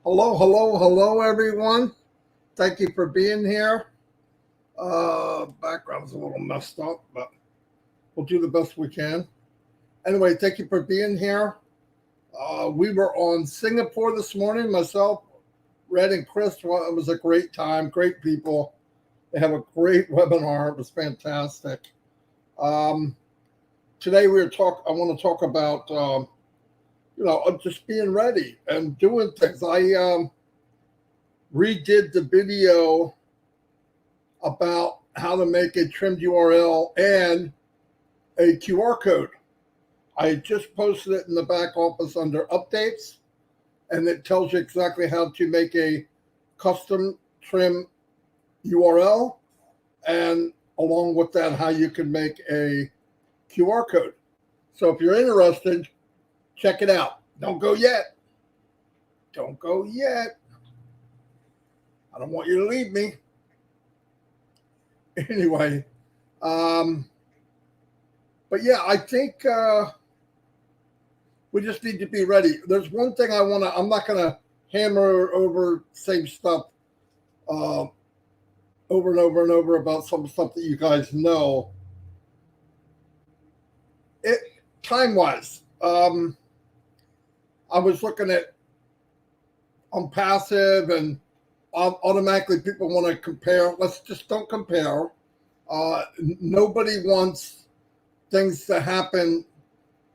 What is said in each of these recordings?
Hello, hello, hello, everyone. Thank you for being here. Background's a little messed up, but we'll do the best we can. Anyway, thank you for being here. We were on Singapore this morning, myself, Red, and Chris. Well, it was a great time, great people. They have a great webinar. It was fantastic. Today I want to talk about just being ready and doing things. I redid the video about how to make a trimmed URL and a QR code. I just posted it in the back office under updates, and it tells you exactly how to make a custom trim URL, and along with that, how you can make a QR code. So if you're interested, check it out. Don't go yet. Don't go yet. I don't want you to leave me. Anyway, but yeah, I think we just need to be ready. There's one thing I'm not going to hammer over same stuff over and over and over about some stuff that you guys know. Time-wise, I was looking at ONPASSIVE, and automatically people want to compare. Let's just don't compare. Nobody wants things to happen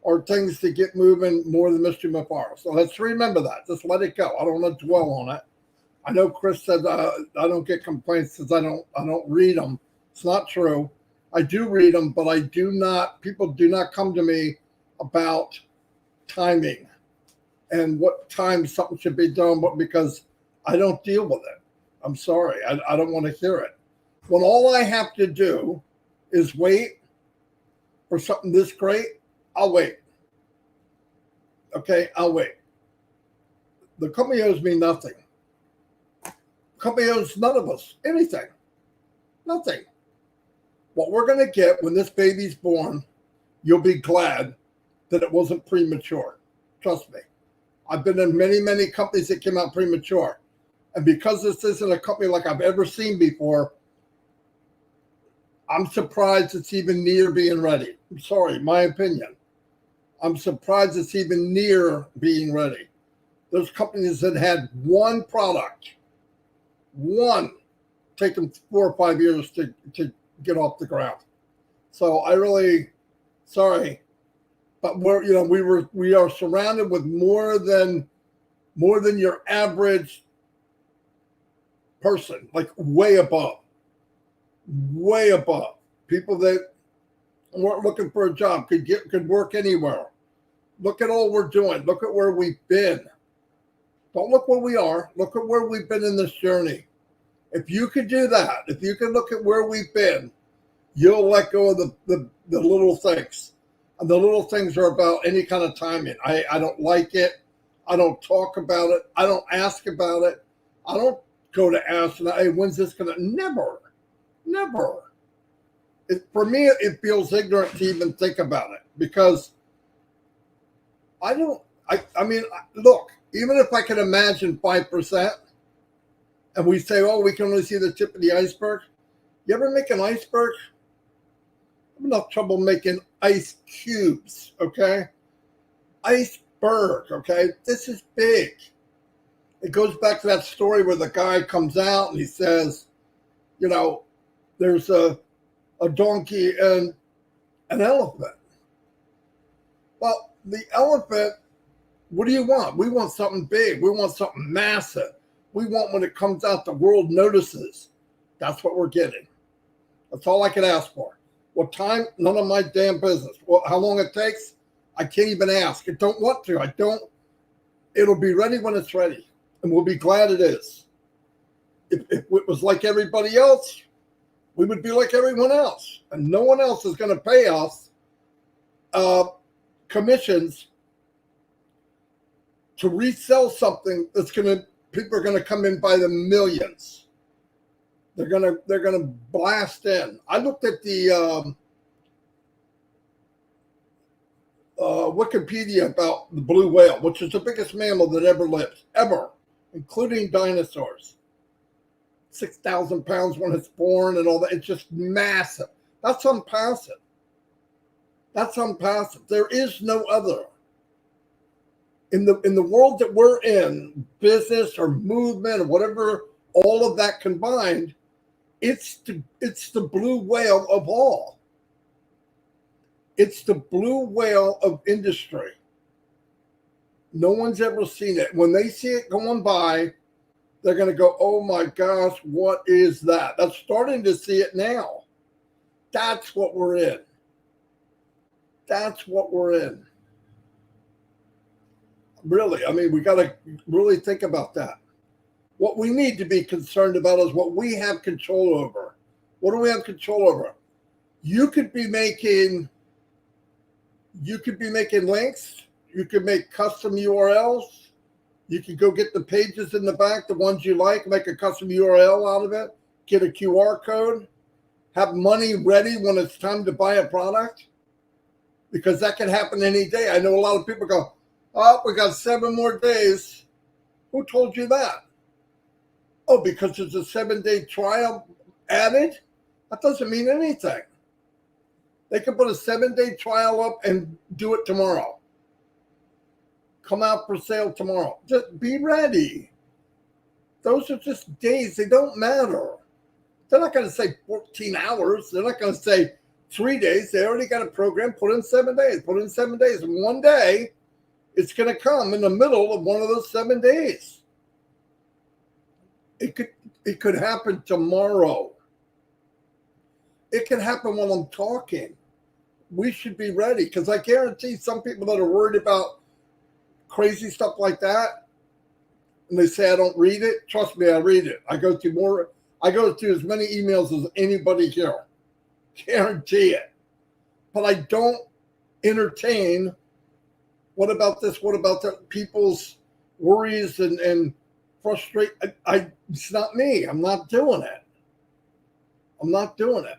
or things to get moving more than Mr. Mafar. So let's remember that. Just let it go. I don't want to dwell on it. I know Chris said I don't get complaints because I don't read them. It's not true. I do read them, but people do not come to me about timing and what time something should be done, but because I don't deal with it. I'm sorry. I don't want to hear it. When all I have to do is wait for something this great, I'll wait. Okay, I'll wait. The company owes me nothing. The company owes none of us anything. Nothing. What we're going to get when this baby's born, you'll be glad that it wasn't premature. Trust me. I've been in many, many companies that came out premature. And because this isn't a company like I've ever seen before, I'm surprised it's even near being ready. I'm sorry, my opinion. I'm surprised it's even near being ready. Those companies that had one product, take them 4 or 5 years to get off the ground. So sorry, but we are surrounded with more than your average person, like way above people that weren't looking for a job, could work anywhere. Look at all we're doing. Look at where we've been. Don't look where we are. Look at where we've been in this journey. If you could do that, if you can look at where we've been, you'll let go of the little things. And the little things are about any kind of timing. I don't like it. I don't talk about it. I don't ask about it. I don't go to ask, hey, when's this going to? Never. For me, it feels ignorant to even think about it, because I mean, look, even if I can imagine 5%, and we say, oh, we can only see the tip of the iceberg. You ever make an iceberg? I have enough trouble making ice cubes, okay? Iceberg, okay? This is big. It goes back to that story where the guy comes out and he says, there's a donkey and An elephant. Well, the elephant, what do you want? We want something big. We want something massive. We want when it comes out, the world notices. That's what we're getting. That's all I can ask for. What time? None of my damn business. Well, how long it takes? I can't even ask. I don't want to. I don't. It'll be ready when it's ready. And we'll be glad it is. If it was like everybody else, we would be like everyone else. And no one else is going to pay us commissions to resell something that's going to, people are going to come in by the millions. They're gonna blast in. I looked at the Wikipedia about the blue whale, which is the biggest mammal that ever lived, ever, including dinosaurs. 6,000 pounds when it's born and all that. It's just massive. That's unpassive. That's unpassive. There is no other. In the world that we're in, business or movement or whatever, all of that combined, it's the blue whale of all. It's the blue whale of industry. No one's ever seen it. When they see it going by, they're going to go, oh my gosh, what is that? They're starting to see it now. That's what we're in. That's what we're in. Really, I mean, we got to really think about that. What we need to be concerned about is what we have control over. What do we have control over? You could be making links. You could make custom URLs. You could go get the pages in the back, the ones you like, make a custom URL out of it, get a QR code, have money ready when it's time to buy a product, because that can happen any day. I know a lot of people go, oh, we got 7 more days. Who told you that? Oh, because there's a 7-day trial added? That doesn't mean anything. They can put a 7-day trial up and do it tomorrow. Come out for sale tomorrow. Just be ready. Those are just days. They don't matter. They're not going to say 14 hours. They're not going to say 3 days. They already got a program. Put in 7 days. Put in 7 days. And one day, it's going to come in the middle of one of those 7 days. It could happen tomorrow. It can happen while I'm talking. We should be ready, because I guarantee some people that are worried about crazy stuff like that, and they say I don't read it. Trust me, I read it. I go through as many emails as anybody here. Guarantee it. But I don't entertain what about this, what about that, people's worries and frustrate. It's not me. I'm not doing it. I'm not doing it.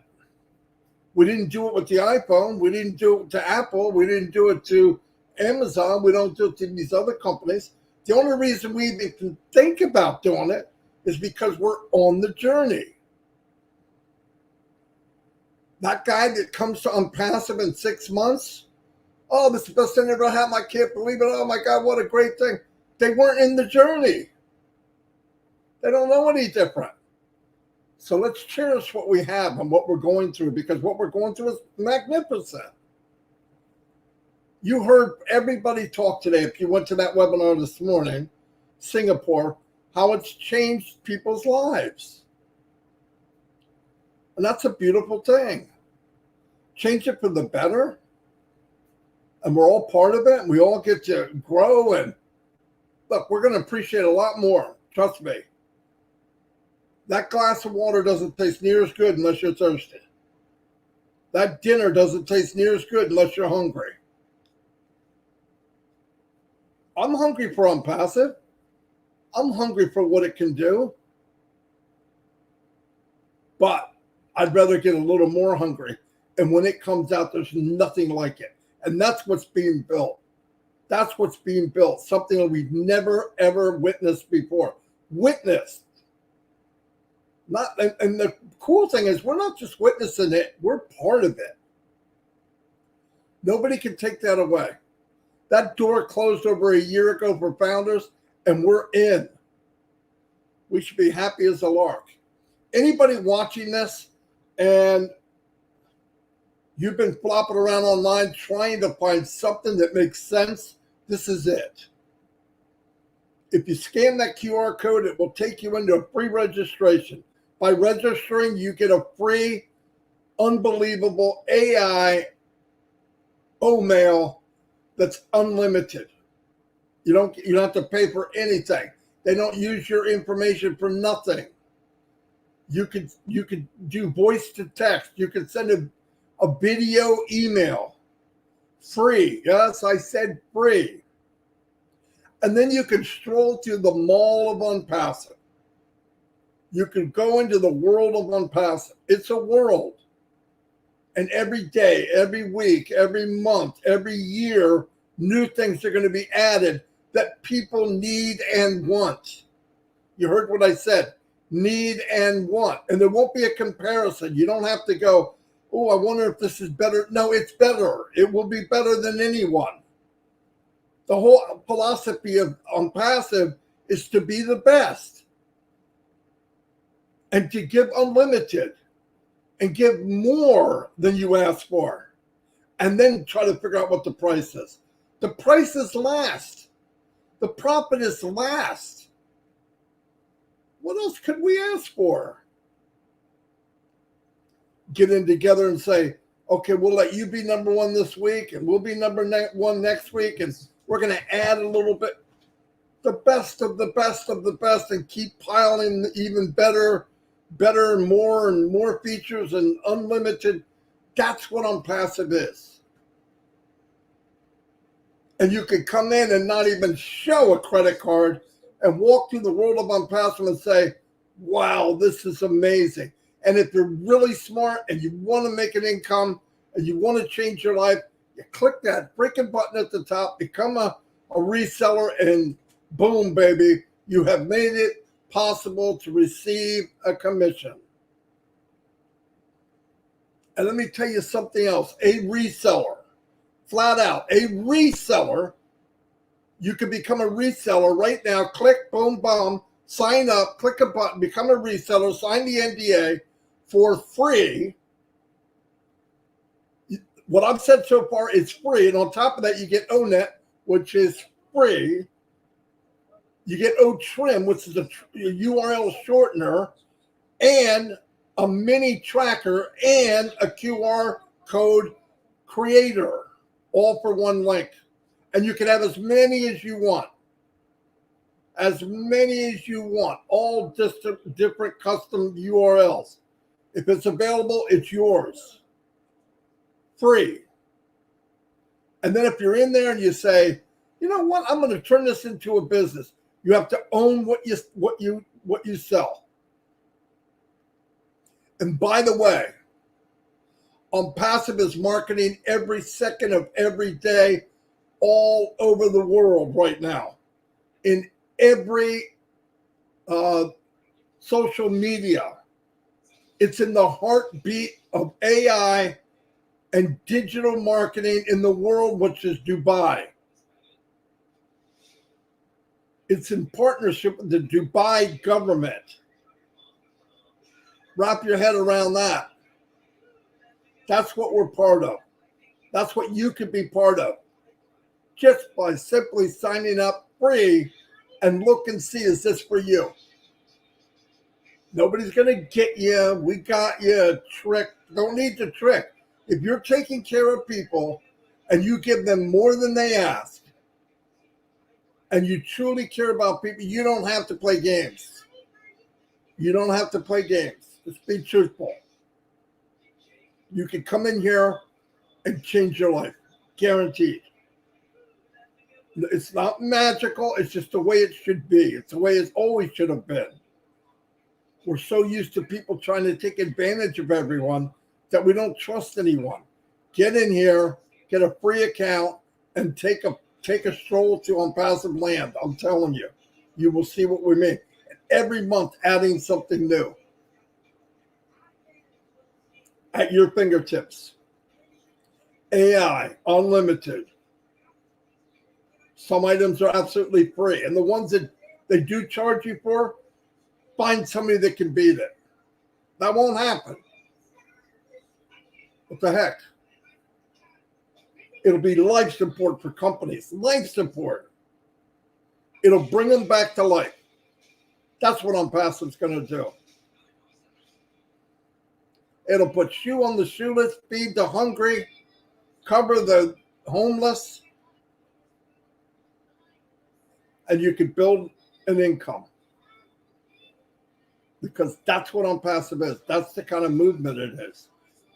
We didn't do it with the iPhone. We didn't do it to Apple. We didn't do it to Amazon. We don't do it to these other companies. The only reason we even can think about doing it is because we're on the journey. That guy that comes to ONPASSIVE in 6 months, oh, this is the best thing ever happened. I can't believe it. Oh my God, what a great thing. They weren't in the journey. They don't know any different. So let's cherish what we have and what we're going through, because what we're going through is magnificent. You heard everybody talk today, if you went to that webinar this morning, Singapore, how it's changed people's lives. And that's a beautiful thing. Change it for the better. And we're all part of it. And we all get to grow. And look, we're going to appreciate a lot more. Trust me. That glass of water doesn't taste near as good unless you're thirsty. That dinner doesn't taste near as good unless you're hungry. I'm hungry for ONPASSIVE. I'm hungry for what it can do. But I'd rather get a little more hungry. And when it comes out, there's nothing like it. And that's what's being built. That's what's being built. Something that we've never, ever witnessed before. Witnessed. And the cool thing is, we're not just witnessing it, we're part of it. Nobody can take that away. That door closed over a year ago for founders, and we're in. We should be happy as a lark. Anybody watching this and You've been flopping around online trying to find something that makes sense. This is it. If you scan that QR code, it will take you into a free registration. By registering, you get a free, unbelievable AI mail that's unlimited. You don't have to pay for anything. They don't use your information for nothing. You could do voice to text. You could send a video email. Free. Yes, I said free. And then you can stroll through the mall of ONPASSIVE. You can go into the world of ONPASSIVE. It's a world. And every day, every week, every month, every year, new things are going to be added that people need and want. You heard what I said. Need and want. And there won't be a comparison. You don't have to go, oh, I wonder if this is better. No, it's better. It will be better than anyone. The whole philosophy of ONPASSIVE is to be the best and to give unlimited and give more than you ask for, and then try to figure out what the price is. The price is last. The profit is last. What else could we ask for? Get in together and say, okay, we'll let you be number one this week, and we'll be number one next week, and we're going to add a little bit, the best of the best of the best, and keep piling even better, more and more features and unlimited. That's what ONPASSIVE is. And you can come in and not even show a credit card and walk through the world of ONPASSIVE and say, wow, this is amazing. And if you're really smart and you want to make an income and you want to change your life, you click that freaking button at the top, become a reseller, and boom, baby, you have made it possible to receive a commission. And let me tell you something else. A reseller, flat out, a reseller, you can become a reseller right now. Click, boom, boom, sign up, click a button, become a reseller, sign the NDA for free. What I've said so far is free. And on top of that, you get ONET, which is free. You get OTrim, which is a URL shortener, and a mini tracker, and a QR code creator, all for one link. And you can have as many as you want. As many as you want, all different custom URLs. If it's available, it's yours. Free. And then if you're in there and you say, you know what, I'm going to turn this into a business, you have to own what you sell. And by the way, ONPASSIVE is marketing every second of every day all over the world right now. In every social media. It's in the heartbeat of AI and digital marketing in the world, which is Dubai. It's in partnership with the Dubai government. Wrap your head around that. That's what we're part of. That's what you could be part of. Just by simply signing up free and look and see, is this for you? Nobody's going to get you. We got you. Trick. Don't need to trick. If you're taking care of people and you give them more than they ask, and you truly care about people, you don't have to play games. You don't have to play games. Just be truthful. You can come in here and change your life. Guaranteed. It's not magical. It's just the way it should be. It's the way it always should have been. We're so used to people trying to take advantage of everyone that we don't trust anyone. Get in here, get a free account, and take a stroll to ONPASSIVE land. I'm telling you, you will see what we mean. And every month, adding something new at your fingertips. AI, unlimited. Some items are absolutely free. And the ones that they do charge you for, find somebody that can beat it. That won't happen. What the heck? It'll be life support for companies. Life support. It'll bring them back to life. That's what ONPASSIVE's going to do. It'll put shoe on the shoeless, feed the hungry, cover the homeless, and you can build an income. Because that's what ONPASSIVE is. That's the kind of movement it is.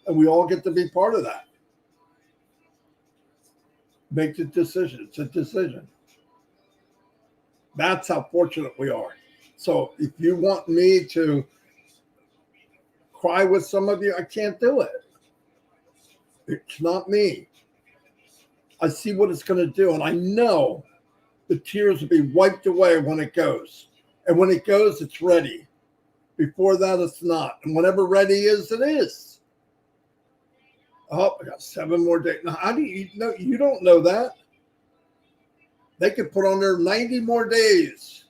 And we all get to be part of that. Make the decision. It's a decision. That's how fortunate we are. So if you want me to cry with some of you, I can't do it. It's not me. I see what it's going to do, and I know the tears will be wiped away when it goes. And when it goes, it's ready. Before that, it's not. And whenever ready is, it is. Oh, I got 7 more days. Now, how do you know? You don't know that. They could put on there 90 more days.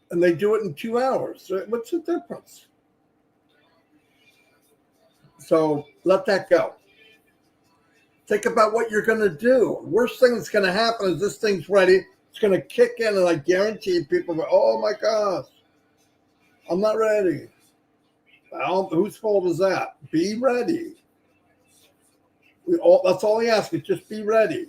And they do it in 2 hours. What's the difference? So let that go. Think about what you're going to do. Worst thing that's going to happen is this thing's ready. It's going to kick in, and I guarantee people go, oh my gosh, I'm not ready. Well, whose fault is that? Be ready. That's all we ask is just be ready.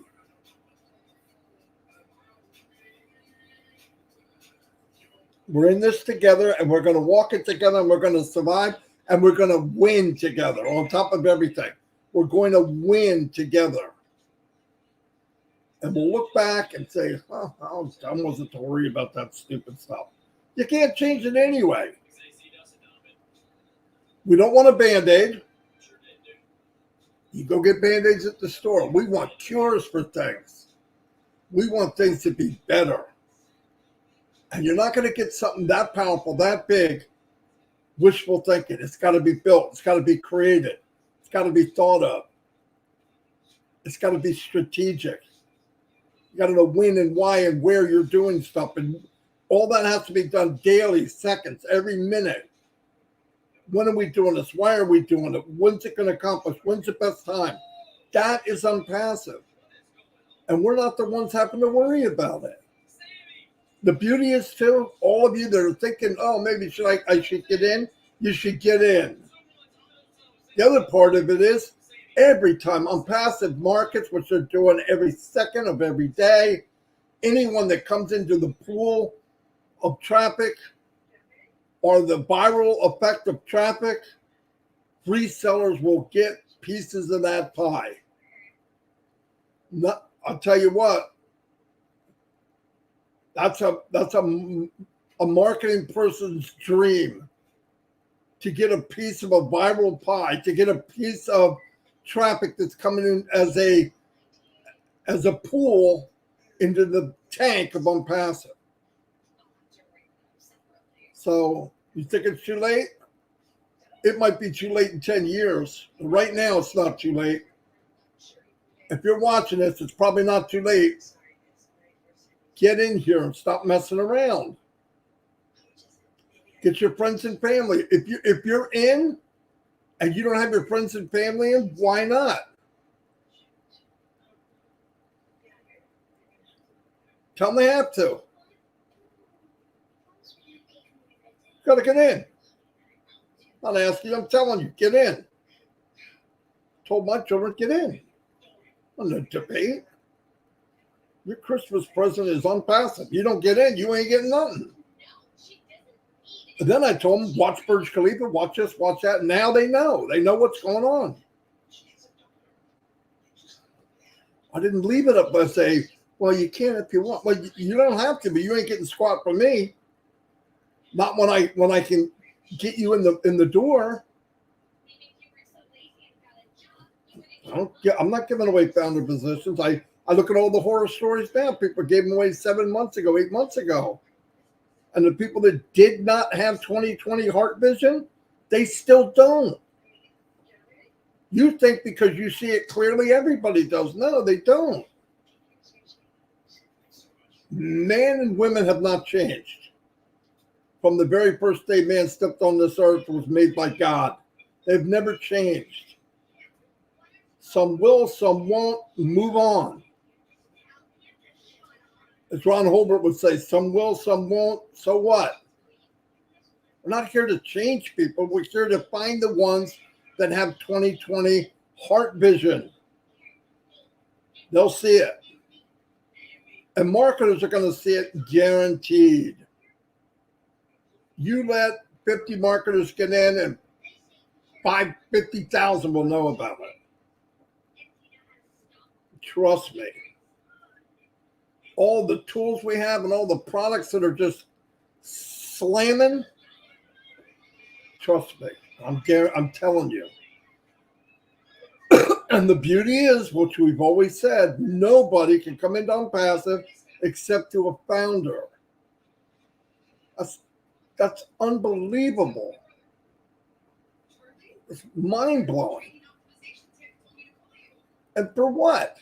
We're in this together, and we're going to walk it together, and we're going to survive, and we're going to win together on top of everything. We're going to win together. And we'll look back and say, oh, how dumb was it to worry about that stupid stuff? You can't change it anyway. We don't want a BandAid. You go get BandAids at the store. We want cures for things. We want things to be better. And you're not going to get something that powerful, that big, wishful thinking. It's got to be built. It's got to be created. It's got to be thought of. It's got to be strategic. You got to know when and why and where you're doing stuff. And all that has to be done daily, seconds, every minute. When are we doing this? Why are we doing it? When's it going to accomplish? When's the best time? That is ONPASSIVE. And we're not the ones having to worry about it. The beauty is, too, all of you that are thinking, oh, maybe I should get in, you should get in. The other part of it is, every time ONPASSIVE markets, which they're doing every second of every day, anyone that comes into the pool of traffic or the viral effect of traffic, resellers will get pieces of that pie. I'll tell you what, that's a marketing person's dream, to get a piece of a viral pie, to get a piece of traffic that's coming in as a pool into the tank of ONPASSIVE. So you think it's too late? It might be too late in 10 years. But right now, it's not too late. If you're watching this, it's probably not too late. Get in here and stop messing around. Get your friends and family. If you're in and you don't have your friends and family in, why not? Tell them they have to. Got to get in. I'm not asking you, I'm telling you, get in. Told my children, get in. I'm not debate. Your Christmas present is ONPASSIVE. You don't get in, you ain't getting nothing. And then I told them, watch Burj Khalifa, watch this, watch that. Now they know. They know what's going on. I didn't leave it up by saying, well, you can if you want. Well, you don't have to, but you ain't getting squat from me. Not when I can get you in the door. I'm not giving away founder positions. I look at all the horror stories now. People gave them away 7 months ago, 8 months ago. And the people that did not have 20/20 heart vision, they still don't. You think because you see it clearly, everybody does. No, they don't. Men and women have not changed. From the very first day man stepped on this earth was made by God. They've never changed. Some will, some won't. Move on. As Ron Holbert would say, some will, some won't. So what? We're not here to change people. We're here to find the ones that have 20/20 heart vision. They'll see it. And marketers are going to see it guaranteed. You let 50 marketers get in and 50,000 will know about it. Trust me. All the tools we have and all the products that are just slamming, trust me, I'm telling you. And the beauty is, which we've always said, nobody can come into ONPASSIVE except to a founder. That's unbelievable. It's mind-blowing. And for what?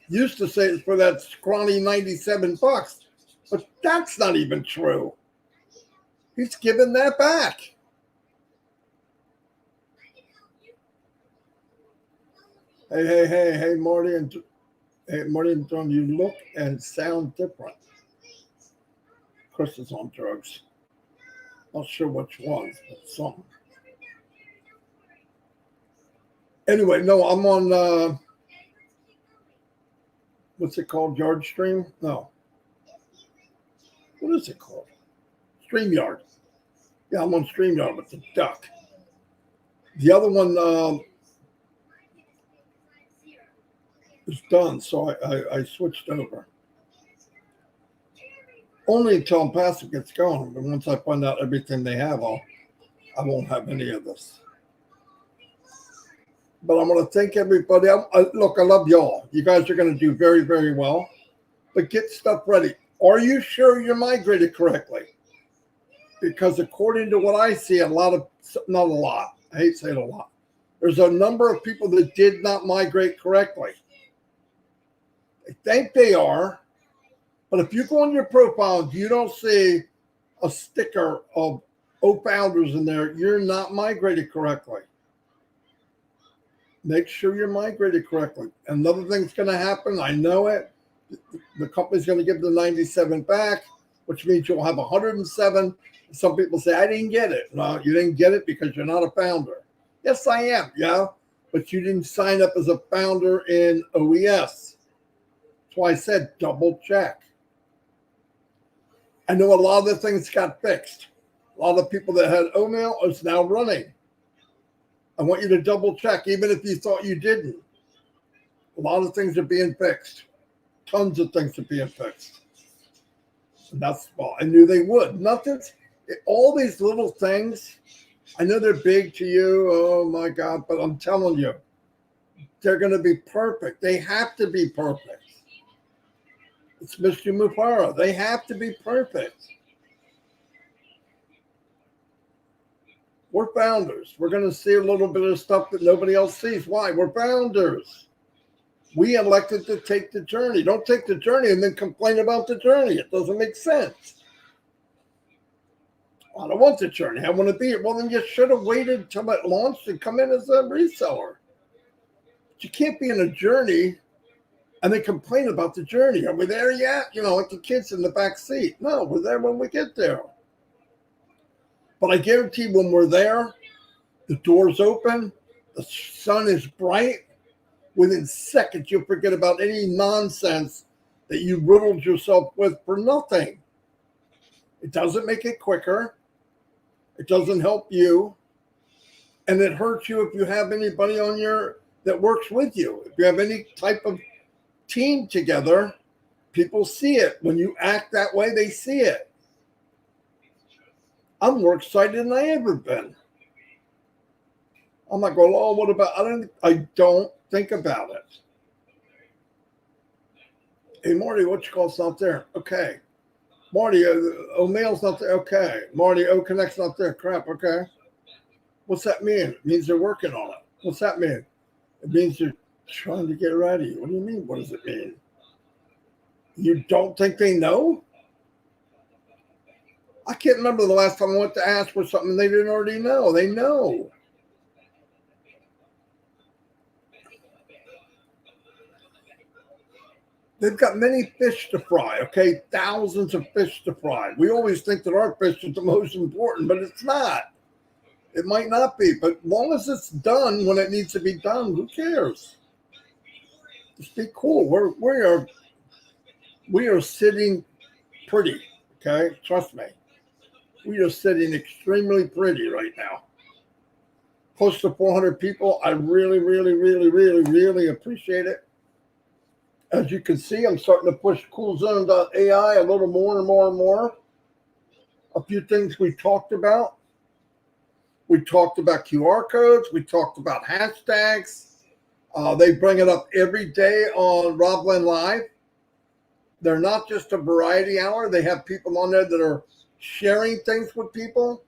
Used to say it's for that scrawny $97, but that's not even true. He's giving that back. Hey, Marty and Tom, you look and sound different. Chris is on drugs. Not sure which ones, but some. Anyway, no, I'm on, what's it called? Yardstream? No. What is it called? Streamyard. Yeah, I'm on Streamyard with the duck. The other one is done, so I switched over. Only until ONPASSIVE gets going. But once I find out everything they have, I won't have any of this. But I'm going to thank everybody. Look, I love y'all. You guys are going to do very, very well. But get stuff ready. Are you sure you're migrated correctly? Because according to what I see, not a lot. I hate saying a lot. There's a number of people that did not migrate correctly. They think they are. But if you go on your profile and you don't see a sticker of founders in there, you're not migrated correctly. Make sure you're migrated correctly. Another thing's going to happen. I know it. The company's going to give the 97 back, which means you'll have 107. Some people say, I didn't get it. No, you didn't get it because you're not a founder. Yes, I am. Yeah. But you didn't sign up as a founder in OES. That's why I said double check. I know a lot of the things got fixed. A lot of people that had OMail is now running. I want you to double check, even if you thought you didn't. A lot of things are being fixed. Tons of things are being fixed. And that's, well, I knew they would. All these little things, I know they're big to you. Oh my God. But I'm telling you, they're going to be perfect. They have to be perfect. It's Mr. Mufara. They have to be perfect. We're founders. We're going to see a little bit of stuff that nobody else sees. Why? We're founders. We elected to take the journey. Don't take the journey and then complain about the journey. It doesn't make sense. I don't want the journey. I want to be it. Well, then you should have waited until it launched and come in as a reseller. But you can't be in a journey and then complain about the journey. Are we there yet? You know, like the kids in the back seat. No, we're there when we get there. But I guarantee when we're there, the door's open, the sun is bright. Within seconds, you'll forget about any nonsense that you riddled yourself with for nothing. It doesn't make it quicker. It doesn't help you. And it hurts you if you have anybody on that works with you. If you have any type of team together, people see it. When you act that way, they see it. I'm more excited than I ever been. I'm not going, oh, what about, I don't think about it. Hey, Marty, what you call's not there? Okay. Marty, O'Mail's not there. Okay. Marty, O-Connect's not there. Crap. Okay. What's that mean? It means they're working on it. What's that mean? It means they're trying to get ready. What do you mean? What does it mean? You don't think they know? I can't remember the last time I went to ask for something they didn't already know. They know. They've got many fish to fry, okay? Thousands of fish to fry. We always think that our fish is the most important, but it's not. It might not be, but as long as it's done when it needs to be done, who cares? Just be cool. We are sitting pretty, okay? Trust me. We are sitting extremely pretty right now. Close to 400 people. I really, really, really, really, really appreciate it. As you can see, I'm starting to push CoolZone.ai a little more and more and more. A few things we talked about. We talked about QR codes. We talked about hashtags. They bring it up every day on Robland Live. They're not just a variety hour. They have people on there that are sharing things with people.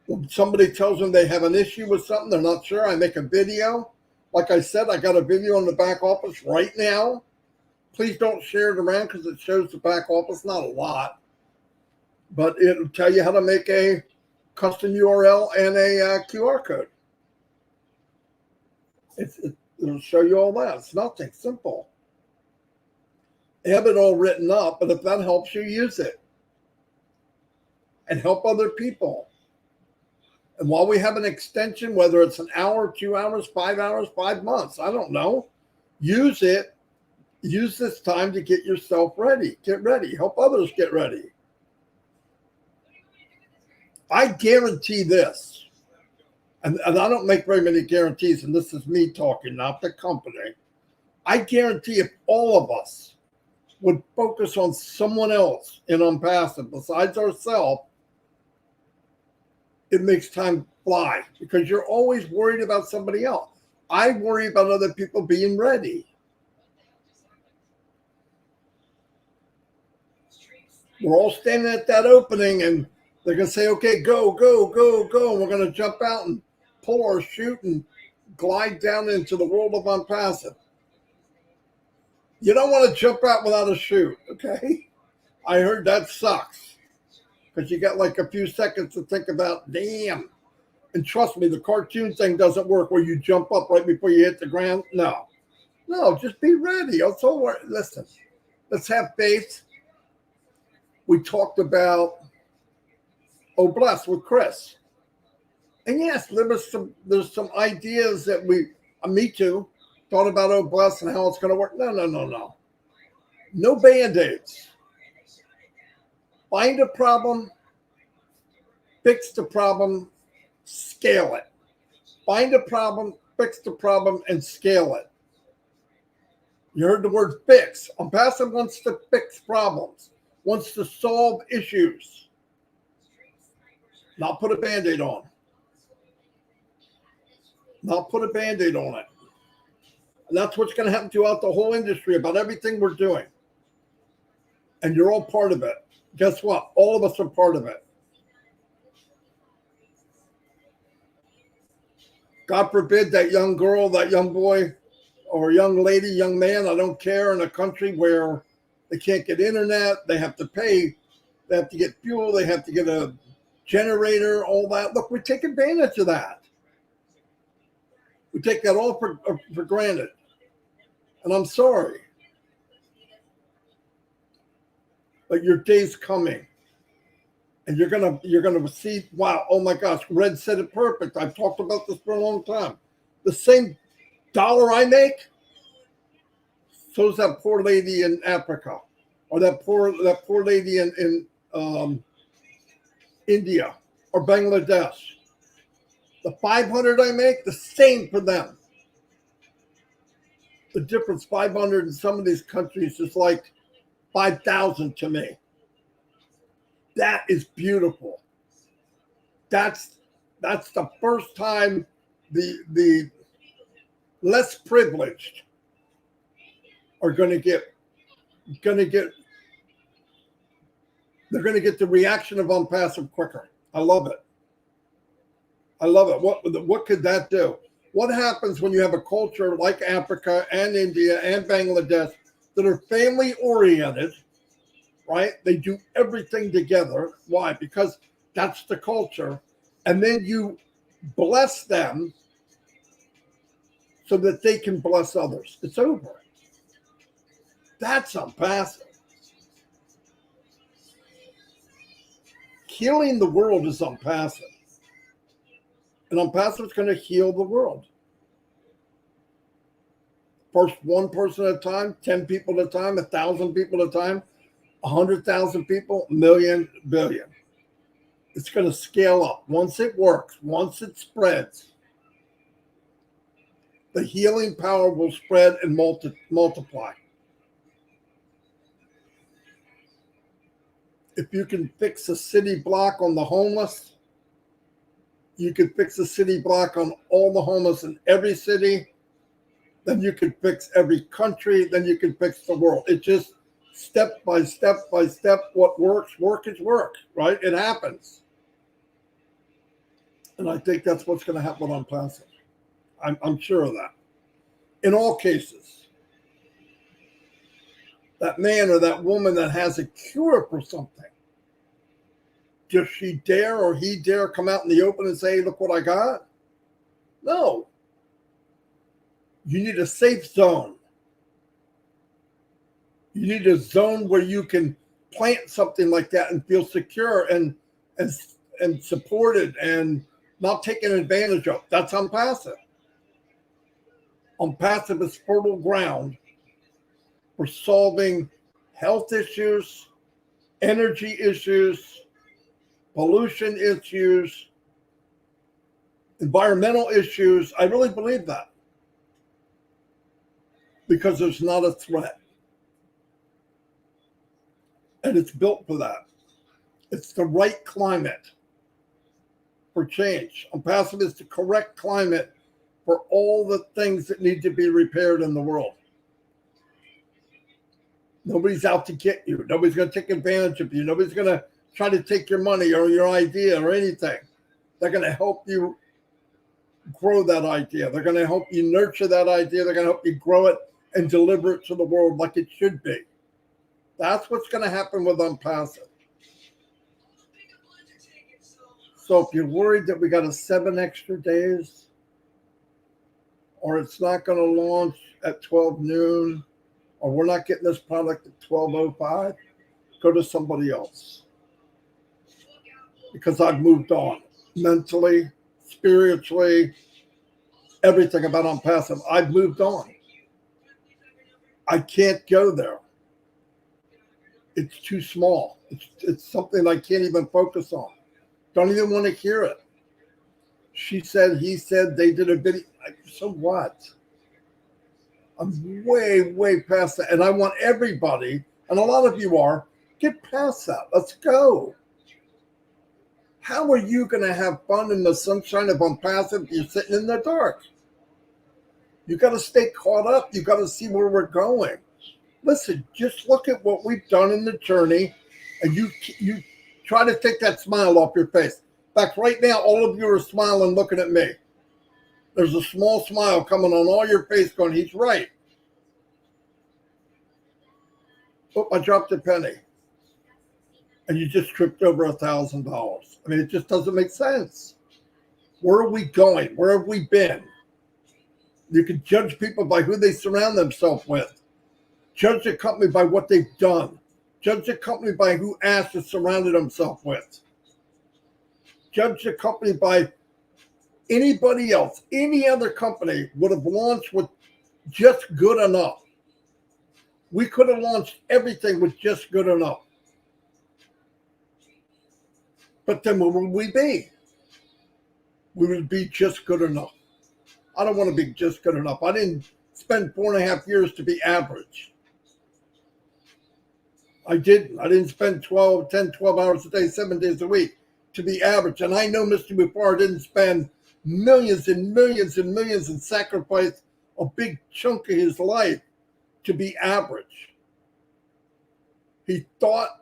When somebody tells them they have an issue with something, they're not sure, I make a video. Like I said, I got a video in the back office right now. Please don't share it around because it shows the back office, not a lot. But it'll tell you how to make a custom URL and a QR code. It'll show you all that. It's nothing, simple. They have it all written up, but if that helps you, use it. And help other people. And while we have an extension, whether it's an hour, 2 hours, 5 hours, 5 months, I don't know, use it. Use this time to get yourself ready. Get ready. Help others get ready. I guarantee this, and I don't make very many guarantees, and this is me talking, not the company. I guarantee if all of us would focus on someone else in ONPASSIVE besides ourselves, it makes time fly because you're always worried about somebody else. I worry about other people being ready. We're all standing at that opening and they're going to say, okay, go, go, go, go. And we're going to jump out and pull our chute and glide down into the world of ONPASSIVE. You don't want to jump out without a chute, okay? I heard that sucks because you got like a few seconds to think about, damn. And trust me, the cartoon thing doesn't work where you jump up right before you hit the ground. No, just be ready. Listen, let's have faith. We talked about Bless with Chris. And yes, there's some ideas that me too, thought about Bless and how it's going to work. No. No Band-Aids. Find a problem, fix the problem, scale it. Find a problem, fix the problem, and scale it. You heard the word fix. ONPASSIVE wants to fix problems, wants to solve issues, not put a Band-Aid on. Not put a Band-Aid on it. And that's what's going to happen throughout the whole industry about everything we're doing. And you're all part of it. Guess what? All of us are part of it. God forbid that young girl, that young boy, or young lady, young man, I don't care, in a country where they can't get internet, they have to pay, they have to get fuel, they have to get a generator, all that. Look, we take advantage of that. We take that all for granted. And I'm sorry. But your day's coming. And you're gonna see, wow, oh my gosh, Red said it perfect. I've talked about this for a long time. The same dollar I make, so's that poor lady in Africa, or that poor lady in India or Bangladesh. The 500 I make, the same for them. The difference, 500 in some of these countries is like 5,000 to me. That is beautiful. That's the first time the less privileged are going to get the reaction of ONPASSIVE quicker. I love it. What could that do? What happens when you have a culture like Africa and India and Bangladesh that are family oriented, right? They do everything together. Why? Because that's the culture. And then you bless them so that they can bless others. It's over. That's unpassive. Healing the world is unpassive. And unpassive is going to heal the world. First, one person at a time, 10 people at a time, 1,000 people at a time, 100,000 people, million, billion. It's going to scale up. Once it works, once it spreads, the healing power will spread and multiply. If you can fix a city block on the homeless, you can fix a city block on all the homeless in every city, then you can fix every country, then you can fix the world. It just step by step by step, what works, work is work, right? It happens. And I think that's what's going to happen on Passive. I'm sure of that. In all cases, that man or that woman that has a cure for something, does she dare or he dare come out in the open and say, look what I got? No. You need a safe zone. You need a zone where you can plant something like that and feel secure and supported and not taken advantage of. That's unpassive. Unpassive is fertile ground for solving health issues, energy issues, pollution issues, environmental issues. I really believe that because there's not a threat. And it's built for that. It's the right climate for change. Unpassive is the correct climate for all the things that need to be repaired in the world. Nobody's out to get you. Nobody's going to take advantage of you. Nobody's going to try to take your money or your idea or anything. They're going to help you grow that idea. They're going to help you nurture that idea. They're going to help you grow it and deliver it to the world like it should be. That's what's going to happen with Unpassive. So if you're worried that we got 7 extra days, or it's not going to launch at 12 noon, or we're not getting this product at 12:05, go to somebody else. Because I've moved on mentally, spiritually, everything about Unpassive. I've moved on. I can't go there. It's too small. It's something I can't even focus on. Don't even want to hear it. She said, he said, they did a video. So what? I'm way, way past that. And I want everybody, and a lot of you are, get past that. Let's go. How are you going to have fun in the sunshine of Unpassive if you're sitting in the dark? You got to stay caught up. You got to see where we're going. Listen, just look at what we've done in the journey, and you try to take that smile off your face. In fact, right now, all of you are smiling, looking at me. There's a small smile coming on all your face going, he's right. Oh, I dropped a penny. And you just tripped over $1,000. I mean, it just doesn't make sense. Where are we going? Where have we been? You can judge people by who they surround themselves with. Judge a company by what they've done. Judge a company by who Ash has surrounded himself with. Judge a company by anybody else. Any other company would have launched with just good enough. We could have launched everything with just good enough. But then what would we be? We would be just good enough. I don't want to be just good enough. I didn't spend 4.5 years to be average. I didn't spend 12 hours a day, 7 days a week to be average. And I know Mr. Mufareh didn't spend millions and millions and millions and sacrifice a big chunk of his life to be average. He thought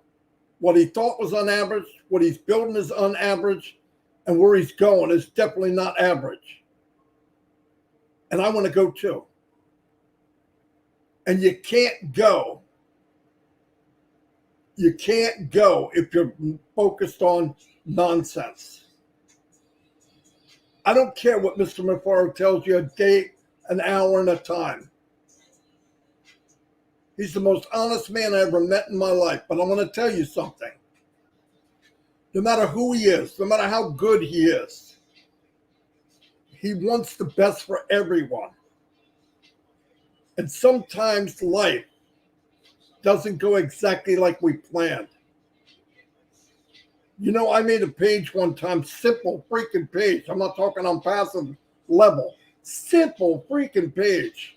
what he thought was unaverage, what he's building is unaverage, and where he's going is definitely not average. And I want to go too. And you can't go. You can't go if you're focused on nonsense. I don't care what Mr. Mufareh tells you, a date, an hour, and a time. He's the most honest man I ever met in my life. But I want to tell you something. No matter who he is, no matter how good he is, he wants the best for everyone. And sometimes life doesn't go exactly like we planned. You know, I made a page one time, simple freaking page. I'm not talking on passive level. Simple freaking page.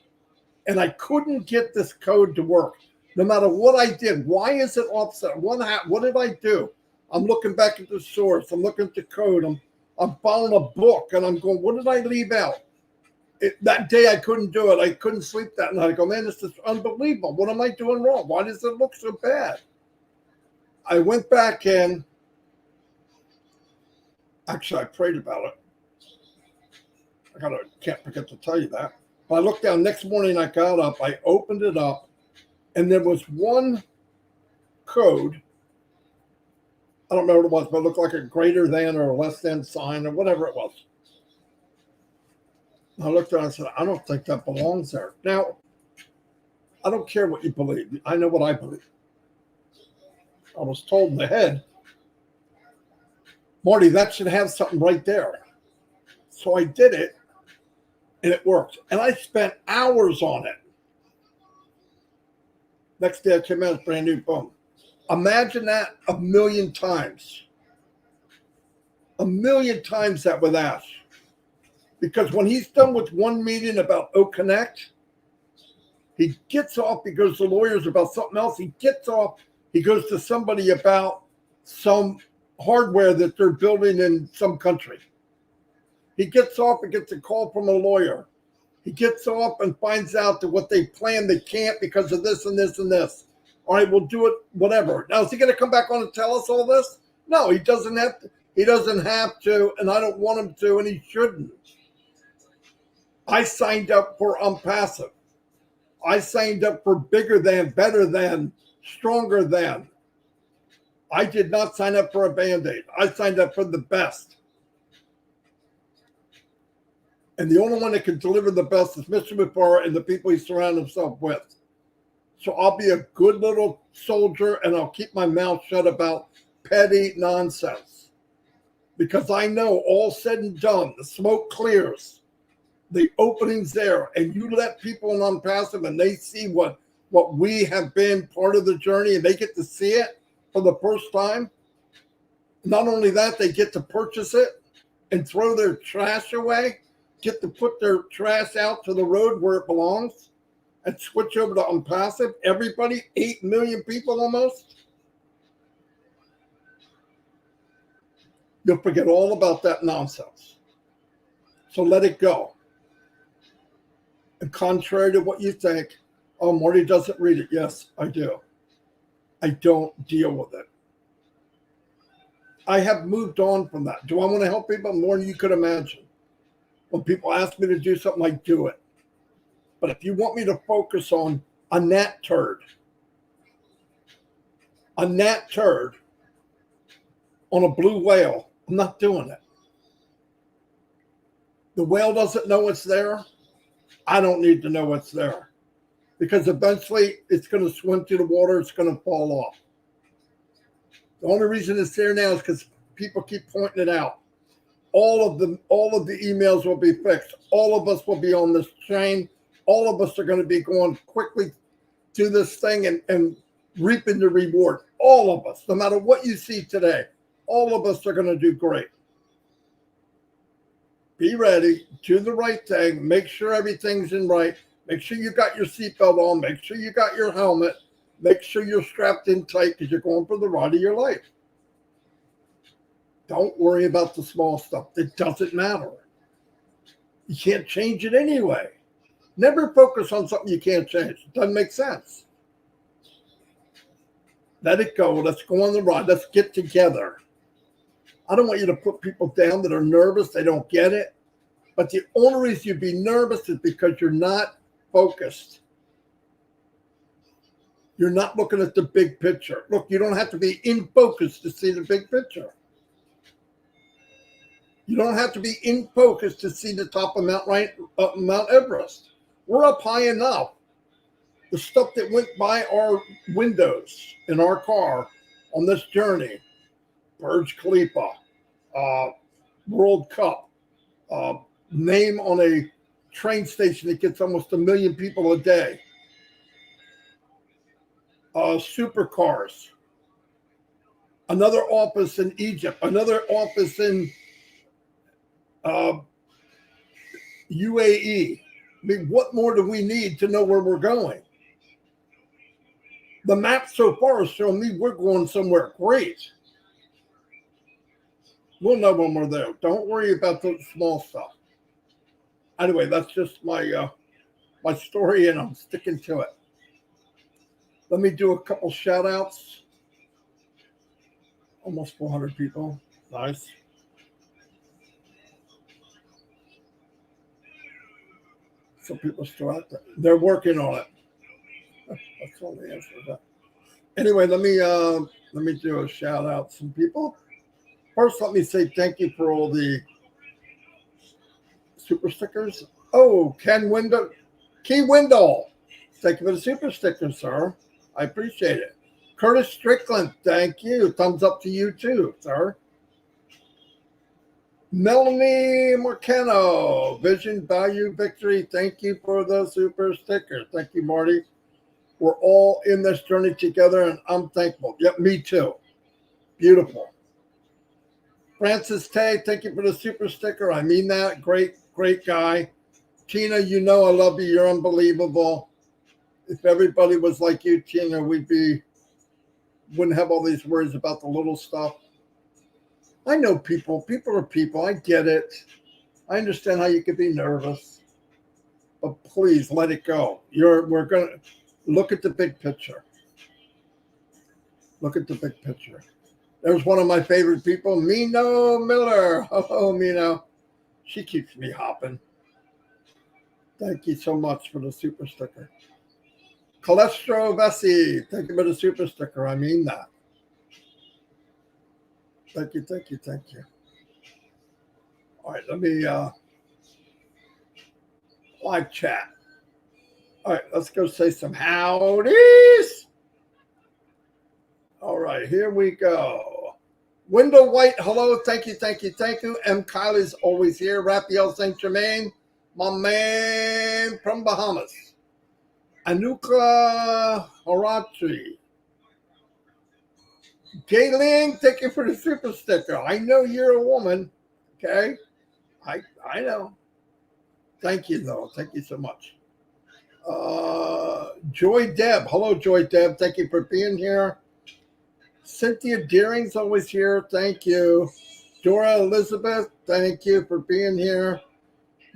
And I couldn't get this code to work. No matter what I did, why is it offset? What did I do? I'm looking back at the source. I'm looking at the code. I'm following a book, and I'm going, what did I leave out? That day I couldn't do it. I couldn't sleep that night. I go, man, this is unbelievable. What am I doing wrong? Why does it look so bad? I went back in. Actually, I prayed about it. Can't forget to tell you that. But I looked down. Next morning, I got up. I opened it up, and there was one code. I don't remember what it was, but it looked like a greater than or a less than sign or whatever it was. I looked at it and I said, I don't think that belongs there. Now, I don't care what you believe. I know what I believe. I was told in the head, Marty, that should have something right there. So I did it, and it worked. And I spent hours on it. Next day I came out, it's brand new, boom. Imagine that a million times. A million times that with Ash. Because when he's done with one meeting about OConnect, he gets off, he goes to lawyers about something else. He gets off, he goes to somebody about some hardware that they're building in some country. He gets off and gets a call from a lawyer. He gets off and finds out that what they planned, they can't because of this and this and this. All right, we'll do it, whatever. Now, is he going to come back on and tell us all this? No, he doesn't have to. He doesn't have to, and I don't want him to, and he shouldn't. I signed up for ONPASSIVE. I signed up for bigger than, better than, stronger than. I did not sign up for a BandAid. I signed up for the best. And the only one that can deliver the best is Mr. Mufara and the people he surrounds himself with. So I'll be a good little soldier, and I'll keep my mouth shut about petty nonsense. Because I know all said and done, the smoke clears. The opening's there, and you let people in ONPASSIVE and they see what we have been part of the journey, and they get to see it for the first time. Not only that, they get to purchase it and throw their trash away, get to put their trash out to the road where it belongs, and switch over to ONPASSIVE. Everybody, 8 million people almost. You'll forget all about that nonsense. So let it go. And contrary to what you think, oh, Marty doesn't read it. Yes, I do. I don't deal with it. I have moved on from that. Do I want to help people more than you could imagine? When people ask me to do something, I do it. But if you want me to focus on a gnat turd on a blue whale, I'm not doing it. The whale doesn't know it's there. I don't need to know what's there, because eventually it's going to swim through the water. It's going to fall off. The only reason it's there now is because people keep pointing it out. All of the emails will be fixed. All of us will be on this chain. All of us are going to be going quickly through this thing and reaping the reward. All of us, no matter what you see today, all of us are going to do great. Be ready, do the right thing, make sure everything's in right, make sure you got your seatbelt on, make sure you got your helmet, make sure you're strapped in tight because you're going for the ride of your life. Don't worry about the small stuff. It doesn't matter. You can't change it anyway. Never focus on something you can't change. It doesn't make sense. Let it go. Let's go on the ride. Let's get together. I don't want you to put people down that are nervous. They don't get it. But the only reason you'd be nervous is because you're not focused. You're not looking at the big picture. Look, you don't have to be in focus to see the big picture. You don't have to be in focus to see the top of Mount Everest. We're up high enough. the stuff that went by our windows in our car on this journey, Burj Khalifa, World Cup, name on a train station that gets almost 1 million people a day, supercars, another office in Egypt, another office in UAE. I mean, what more do we need to know where we're going? The map so far is showing me we're going somewhere great. We'll know when we're there. Don't worry about the small stuff. Anyway, that's just my my story, and I'm sticking to it. Let me do a couple shout outs. Almost 400 people. Nice. Some people are still out there. They're working on it. That's all the answer to that. Anyway, let me do a shout out to some people. First, let me say thank you for all the super stickers. Oh, Key Wendell. Thank you for the super sticker, sir. I appreciate it. Curtis Strickland, thank you. Thumbs up to you too, sir. Melanie Morcano, Vision, Value, Victory. Thank you for the super sticker. Thank you, Marty. We're all in this journey together, and I'm thankful. Yep, me too. Beautiful. Francis Tay, thank you for the super sticker. I mean that. Great, great guy. Tina, you know I love you. You're unbelievable. If everybody was like you, Tina, wouldn't have all these worries about the little stuff. I know people. People are people. I get it. I understand how you could be nervous. But please let it go. We're gonna look at the big picture. Look at the big picture. There's one of my favorite people, Mino Miller. Oh, Mino. She keeps me hopping. Thank you so much for the super sticker. Calestro Vessi, thank you for the super sticker. I mean that. Thank you, thank you, thank you. All right, let me live chat. All right, let's go say some howdies. All right, here we go. Wendell White, hello, thank you, thank you, thank you. M. Kylie's always here. Raphael St. Germain, my man from Bahamas. Anuka Horatri. Gayling, thank you for the super sticker. I know you're a woman, okay? I know. Thank you, though. Thank you so much. Joy Deb. Hello, Joy Deb. Thank you for being here. Cynthia Deering's always here. Thank you. Dora Elizabeth, thank you for being here.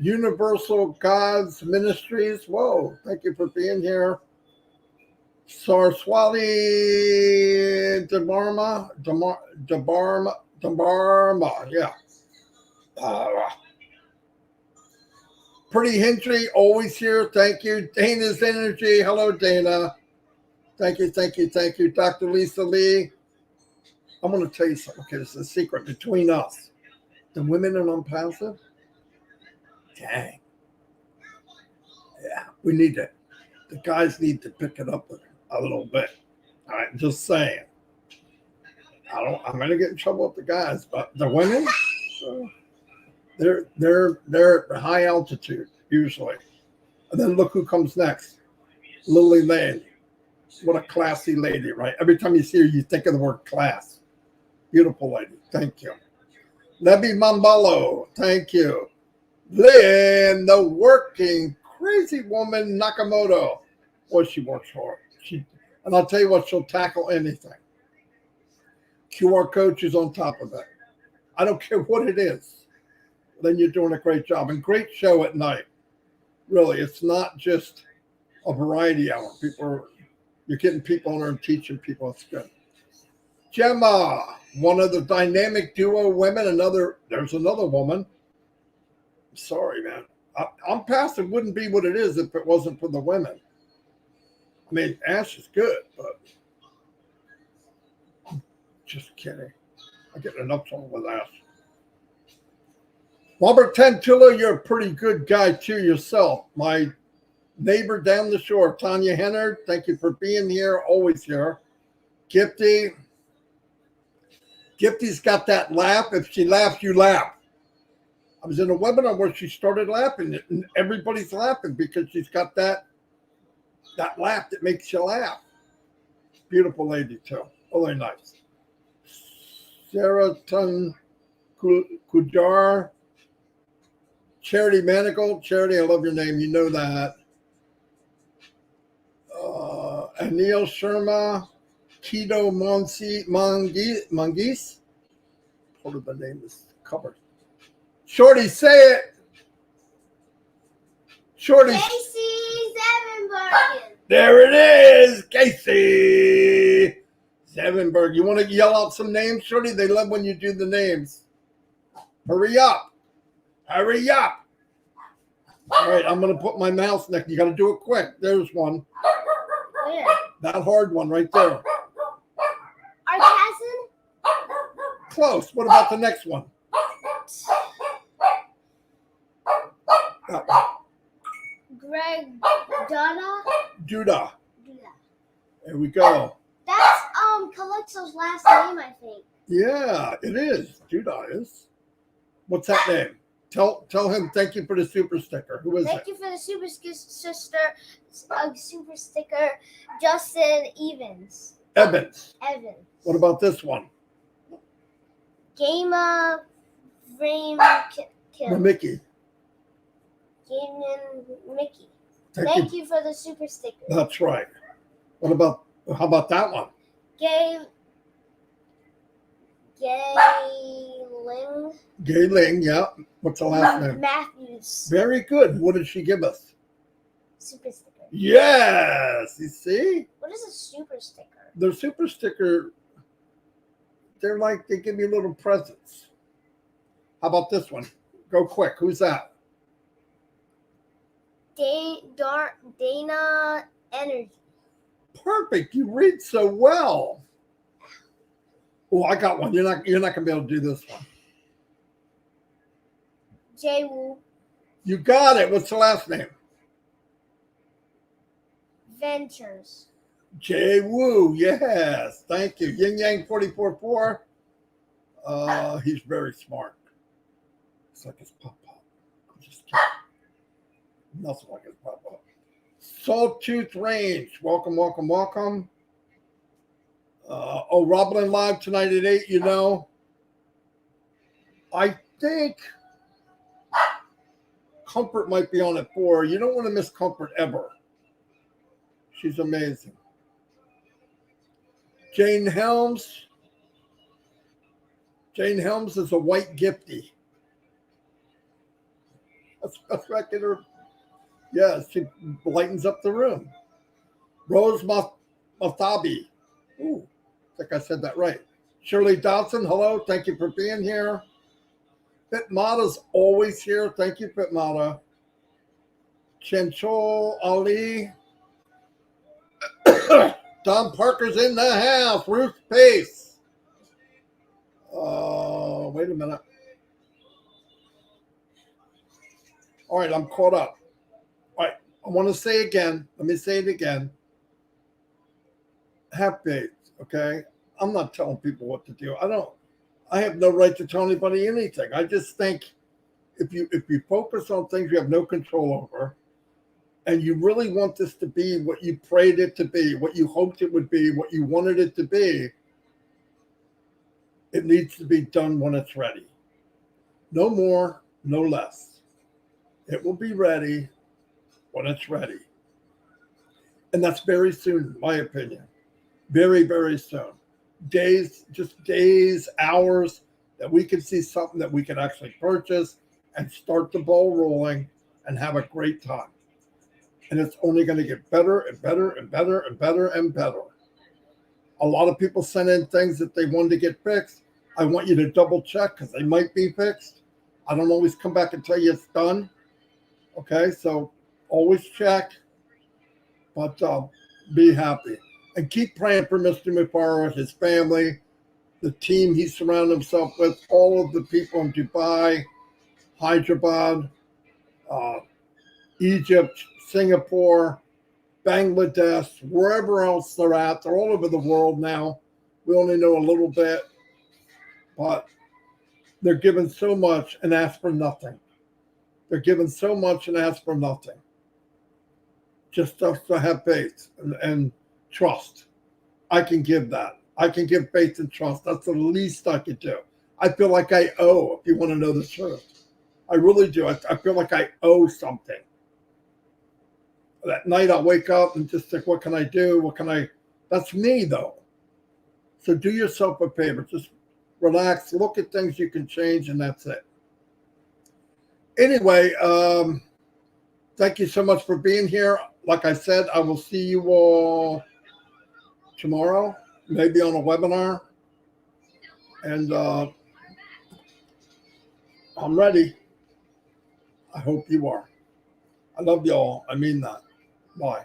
Universal Gods Ministries. Whoa, thank you for being here. Saraswati Debarma, yeah. Pretty Hintry, always here. Thank you. Dana's Energy. Hello, Dana. Thank you, thank you, thank you. Dr. Lisa Lee. I'm going to tell you something. Okay, it's a secret between us. The women in ONPASSIVE. Dang. Yeah, we need to. The guys need to pick it up a little bit. All right, just saying. I'm going to get in trouble with the guys, but the women, they're at high altitude usually. And then look who comes next. Lily Lane. What a classy lady, right? Every time you see her, you think of the word class. Beautiful lady. Thank you. Lebi Mambalo. Thank you. Lynn, the working crazy woman Nakamoto. Boy, she works hard. And I'll tell you what, she'll tackle anything. QR code, she's on top of it. I don't care what it is. Then you're doing a great job. And great show at night. Really, it's not just a variety hour. You're getting people on there and teaching people. It's good. Gemma, one of the dynamic duo women. There's another woman. Sorry, man. ONPASSIVE wouldn't be what it is if it wasn't for the women. I mean, Ash is good, but I'm just kidding. I get enough trouble with Ash. Robert Tantilla, you're a pretty good guy too yourself. My Neighbor down the shore, Tanya Henner, thank you for being here, always here. Gifty. Gifty's got that laugh. If she laughs, you laugh. I was in a webinar where she started laughing, and everybody's laughing because she's got that laugh that makes you laugh. Beautiful lady, too. Really nice. Sarah Tun Kujar. Charity Manigault. Charity, I love your name. You know that. Anil Sharma. Keto Mangis. Part of the name is covered. Shorty, say it. Shorty. Casey Zevenbergen. There it is. Casey Zevenberg. You want to yell out some names, Shorty? They love when you do the names. Hurry up. Hurry up. All right, I'm going to put my mouse next. You got to do it quick. There's one. Where? That hard one right there. Our cousin? Close. What about the next one? That one. Greg Donna? Judah. Duda. There we go. That's Calypso's last name, I think. Yeah, it is. Judah is. What's that name? Tell him thank you for the super sticker. Who is Thank it? you for the super sticker, Justin Evans. Evans. What about this one? Game of Frame Kill. Mickey. Game Mickey. Thank you for the super sticker. That's right. How about that one? Gay Gayling, yeah. What's the last name? Matthews. Very good. What did she give us? Super sticker. Yes. You see? What is a super sticker? The super sticker, they're like, they give you little presents. How about this one? Go quick. Who's that? Dana Energy. Perfect. You read so well. Oh, I got one. You're not gonna be able to do this one. Jay Wu. You got it. What's the last name? Ventures. Jay Wu. Yes. Thank you. Yin Yang 44.4. He's very smart. It's like his pop-pop. I'm just kidding. Nothing like his pop-pop. Sawtooth Range. Welcome, welcome, welcome. Roblin Live tonight at 8, you know. I think Comfort might be on at 4. You don't want to miss Comfort ever. She's amazing. Jane Helms. Jane Helms is a white gifty. That's regular. Yeah, she lightens up the room. Rose Mathabi. Ooh, I think I said that right. Shirley Dodson, hello. Thank you for being here. Fitmata's always here. Thank you, Fitmata. Chenchol Ali. Tom Parker's in the house. Ruth Pace. Wait a minute. All right, I'm caught up. All right, I want to say again. Let me say it again. Have faith, okay? I'm not telling people what to do. I have no right to tell anybody anything. I just think if you focus on things you have no control over, and you really want this to be what you prayed it to be, what you hoped it would be, what you wanted it to be, it needs to be done when it's ready. No more, no less. It will be ready when it's ready. And that's very soon, in my opinion. Very, very soon. Days, hours that we can see something that we can actually purchase and start the ball rolling and have a great time. And it's only going to get better and better and better and better and better. A lot of people send in things that they wanted to get fixed. I want you to double check because they might be fixed. I don't always come back and tell you it's done. Okay, so always check, but be happy. And keep praying for Mr. Mufareh, his family, the team he surrounded himself with, all of the people in Dubai, Hyderabad, Egypt, Singapore, Bangladesh, wherever else they're at. They're all over the world now. We only know a little bit, but they're given so much and ask for nothing. They're given so much and ask for nothing. Just to have faith and trust. I can give that. I can give faith and trust. That's the least I could do. I feel like I owe, if you want to know the truth. I really do. I feel like I owe something. That night I wake up and just think, what can I do? That's me though. So do yourself a favor. Just relax, look at things you can change, and that's it. Anyway, thank you so much for being here. Like I said, I will see you all tomorrow, maybe on a webinar. And I'm ready. I hope you are. I love you all. I mean that. Bye.